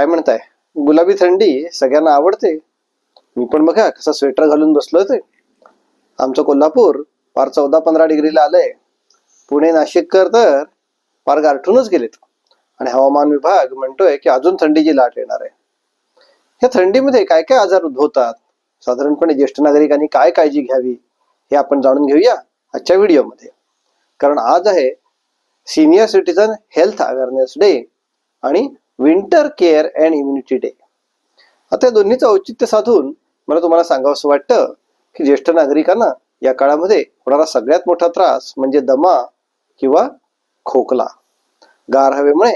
काय म्हणताय? गुलाबी थंडी सगळ्यांना आवडते. मी पण बघा कसा स्वेटर घालून बसलोय ते. आमचं कोल्हापूर फार 14-15 डिग्रीला आलंय. पुणे नाशिककर तर फार गारठूनच गेलेत. आणि हवामान विभाग म्हणतोय की अजून थंडीची लाट येणार आहे. या थंडीमध्ये काय काय आजार उद्भवतात, साधारणपणे ज्येष्ठ नागरिकांनी काय काळजी घ्यावी, हे आपण जाणून घेऊया आजच्या व्हिडिओमध्ये. कारण आज आहे senior citizen health awareness day आणि winter care and immunity day. आता या दोन्हीचं औचित्य साधून मला तुम्हाला सांगावंसं वाटतं की ज्येष्ठ नागरिकांना या काळामध्ये होणारा सगळ्यात मोठा त्रास म्हणजे दमा किंवा खोकला. गार हवेमुळे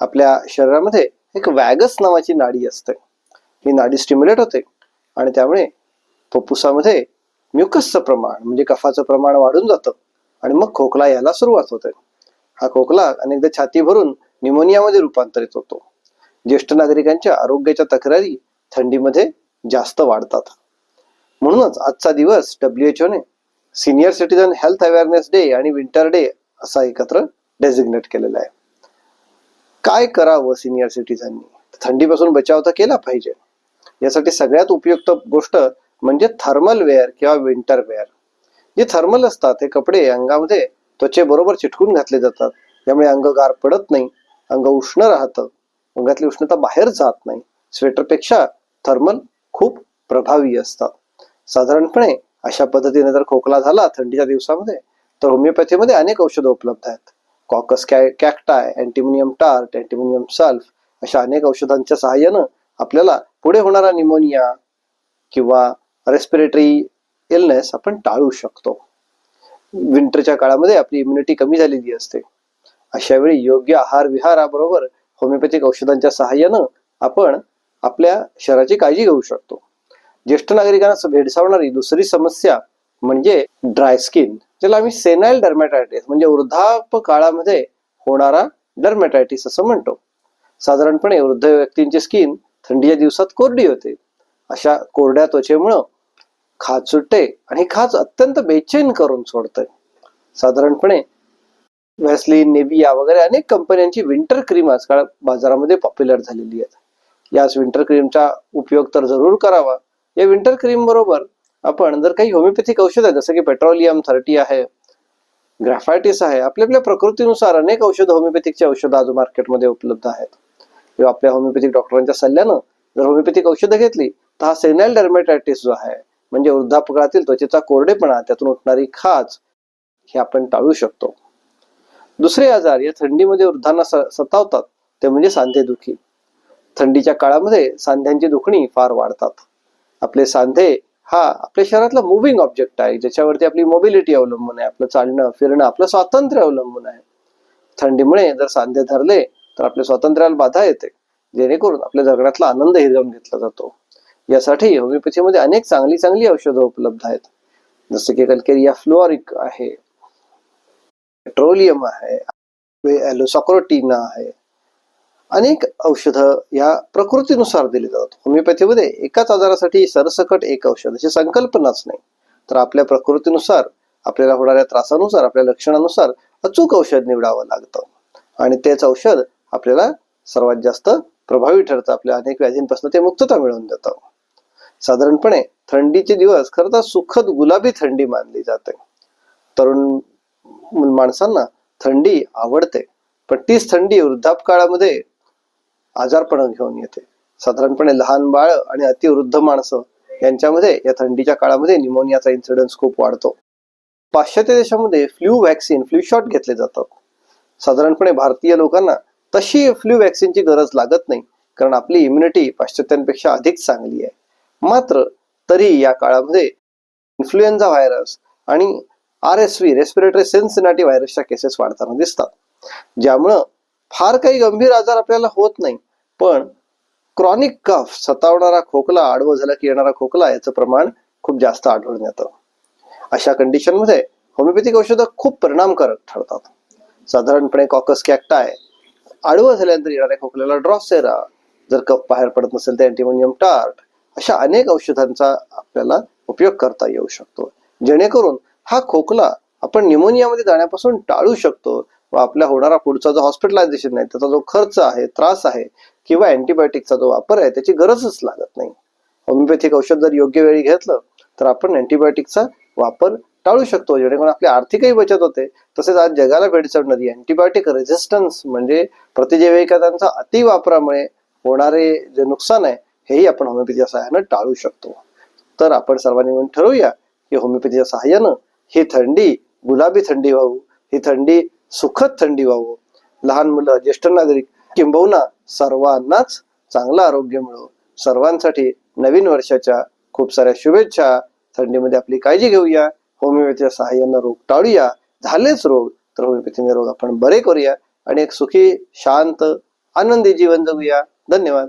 आपल्या शरीरामध्ये एक वॅगस नावाची नाडी असते. ही नाडी स्टिम्युलेट होते आणि त्यामुळे फुफ्फुसामध्ये म्युकसचं प्रमाण म्हणजे कफाचं प्रमाण वाढून जातं आणि मग खोकला यायला सुरुवात होते. हा खोकला अनेकदा छाती भरून न्यूमोनियामध्ये रूपांतरित होतो. ज्येष्ठ नागरिकांच्या आरोग्याच्या तक्रारी थंडीमध्ये जास्त वाढतात. म्हणूनच आजचा दिवस WHO ने senior citizen health awareness day आणि विंटर डे असा एकत्र डेझिग्नेट केलेला आहे. काय करावं सिनियर सिटीजननी? थंडीपासून बचाव तर केला पाहिजे. यासाठी सगळ्यात उपयुक्त गोष्ट म्हणजे थर्मल वेअर किंवा विंटर वेअर. जे थर्मल असतात हे कपडे अंगामध्ये त्वचेबरोबर चिटकून घातले जातात. त्यामुळे अंग गार पडत नाही, अंग उष्ण राहतं, अंगातली उष्णता बाहेर जात नाही. स्वेटरपेक्षा थर्मल खूप प्रभावी असतात. साधारणपणे अशा पद्धतीने जर खोकला झाला थंडीच्या दिवसामध्ये तर होमिओपॅथीमध्ये अनेक औषधं उपलब्ध आहेत. Caucus कॅक्टाय, antimonium tart, antimonium sulph अशा अनेक औषधांच्या सहाय्यानं आपल्याला पुढे होणारा निमोनिया किंवा रेस्पिरेटरी इलनेस आपण टाळू शकतो. विंटरच्या काळामध्ये आपली इम्युनिटी कमी झालेली असते. अशा वेळी योग्य आहार विहाराबरोबर होमिओपॅथिक औषधांच्या सहाय्यानं आपण आपल्या शरीराची काळजी घेऊ शकतो. ज्येष्ठ नागरिकांना भेडसावणारी दुसरी समस्या म्हणजे ड्राय स्किन, ज्याला आम्ही सेनाइल डर्मॅटायटिस म्हणजे वृद्धाप काळामध्ये होणारा डर्मॅटायटिस असं म्हणतो. साधारणपणे वृद्ध व्यक्तींची स्किन थंडीच्या दिवसात कोरडी होते. अशा कोरड्या त्वचेमुळं खाज सुटते आणि खाज अत्यंत बेचैन करून सोडते. साधारणपणे व्हॅसलीन, नेव्हिया वगैरे अनेक कंपन्यांची विंटर क्रीम आजकाल बाजारामध्ये पॉप्युलर झालेली आहेत. याच विंटर क्रीमचा उपयोग तर जरूर करावा. या विंटर क्रीम बरोबर आपण जर काही होमिओपॅथिक औषध आहे जसं की पेट्रोलियम 30 आहे, ग्राफायटिस आहे, आपल्या प्रकृतीनुसार अनेक औषधं होमिओपॅथिकची औषधं आज मार्केटमध्ये उपलब्ध आहेत. किंवा आपल्या होमिओपॅथिक डॉक्टरांच्या सल्ल्यानं जर होमिओपॅथिक औषधं घेतली तर हा सेनाइल डर्मॅटायटिस जो आहे म्हणजे वृद्धापकाळातील त्वचेचा कोरडेपणा, त्यातून उठणारी खाज हे आपण टाळू शकतो. दुसरे आजार या थंडीमध्ये वृद्धांना सतावतात ते म्हणजे सांधेदुखी. थंडीच्या काळामध्ये सांध्यांची दुखणी फार वाढतात. आपले सांधे हा आपल्या शरीरातला मुव्हिंग ऑब्जेक्ट आहे, ज्याच्यावरती आपली मोबिलिटी अवलंबून आहे, आपलं चालणं फिरणं, आपलं स्वातंत्र्य अवलंबून आहे. थंडीमुळे जर सांधे धरले तर आपल्या स्वातंत्र्याला बाधा येते, जेणेकरून आपल्या जगण्यातला आनंद हिरावून घेतला जातो. यासाठी होमिओपॅथीमध्ये अनेक चांगली औषधं उपलब्ध आहेत. जसं की कॅल्केरिया फ्लोरिक आहे, पेट्रोलियम आहे, ॲलोसॉक्रोटिना आहे. अनेक औषधं या प्रकृतीनुसार दिली जातात. होमिओपॅथीमध्ये एकाच आजारासाठी सरसकट एक औषध अशी संकल्पनाच नाही, तर आपल्या प्रकृतीनुसार, आपल्याला होणाऱ्या त्रासानुसार, आपल्या लक्षणानुसार अचूक औषध निवडावं लागतं आणि तेच औषध आपल्याला सर्वात जास्त प्रभावी ठरतं. आपल्या अनेक व्याधींपासून ते मुक्तता मिळवून देतं. साधारणपणे थंडीचे दिवस खरं तर सुखद गुलाबी थंडी मानली जाते. तरुण माणसांना थंडी आवडते, पण तीच थंडी वृद्धापकाळामध्ये आजारपण घेऊन येते. साधारणपणे लहान बाळ आणि अतिवृद्ध माणसं यांच्यामध्ये या थंडीच्या काळामध्ये निमोनियाचा इन्सिडन्स खूप वाढतो. पाश्चात्य देशामध्ये फ्लू शॉट घेतले जातात. साधारणपणे भारतीय लोकांना तशी फ्लू वॅक्सिनची गरज लागत नाही, कारण आपली इम्युनिटी पाश्चात्यांपेक्षा अधिक चांगली आहे. मात्र तरी या काळामध्ये इन्फ्लुएन्झा व्हायरस आणि RSV रेस्पिरेटरी सिन्सिनाटी व्हायरसच्या केसेस वाढताना दिसतात, ज्यामुळं फार काही गंभीर आजार आपल्याला होत नाही, पण क्रॉनिक कफ, सतावणारा खोकला, आडवं झालं की येणारा खोकला याचं प्रमाण खूप जास्त आढळून येतं. अशा कंडिशनमध्ये होमिओपॅथिक औषधं खूप परिणामकारक ठरतात. साधारणपणे कॉकस कॅक्टाय, आडवं झाल्यानंतर येणाऱ्या खोकल्याला ड्रॉसेरा, जर कफ बाहेर पडत नसेल तर अँटीमोनियम टार्ट, अशा अनेक औषधांचा आपल्याला उपयोग करता येऊ शकतो, जेणेकरून हा खोकला आपण न्यूमोनियामध्ये जाण्यापासून टाळू शकतो व आपल्या होणारा पुढचा जो हॉस्पिटलायझेशन आहे, त्याचा जो खर्च आहे, त्रास आहे, किंवा अँटीबायोटिकचा जो वापर आहे, त्याची गरजच लागत नाही. होमिओपॅथिक औषध जर योग्य वेळी घेतलं तर आपण अँटीबायोटिकचा वापर टाळू शकतो, जेणेकरून आपली आर्थिकही बचत होते. तसेच आज जगाला भेडसावणारी अँटीबायोटिक रेझिस्टन्स म्हणजे प्रतिजैविकांचा अतिवापरामुळे होणारे जे नुकसान आहे, हेही आपण होमिओपॅथीच्या सहाय्यानं टाळू शकतो. तर आपण सर्वांनी मिळून ठरवूया की होमिओपॅथीच्या सहाय्यानं ही थंडी गुलाबी थंडी व्हावू, ही थंडी सुखद थंडी व्हावू, लहान मुलं, ज्येष्ठ नागरिक किंबहुना सर्वांनाच चांगलं आरोग्य मिळो. सर्वांसाठी नवीन वर्षाच्या खूप साऱ्या शुभेच्छा. थंडीमध्ये आपली काळजी घेऊया, होमिओपॅथीच्या सहाय्यानं रोग टाळूया. झालेच रोग तर होमिओपॅथीने रोग आपण बरे करूया आणि एक सुखी, शांत, आनंदी जीवन जगूया. धन्यवाद.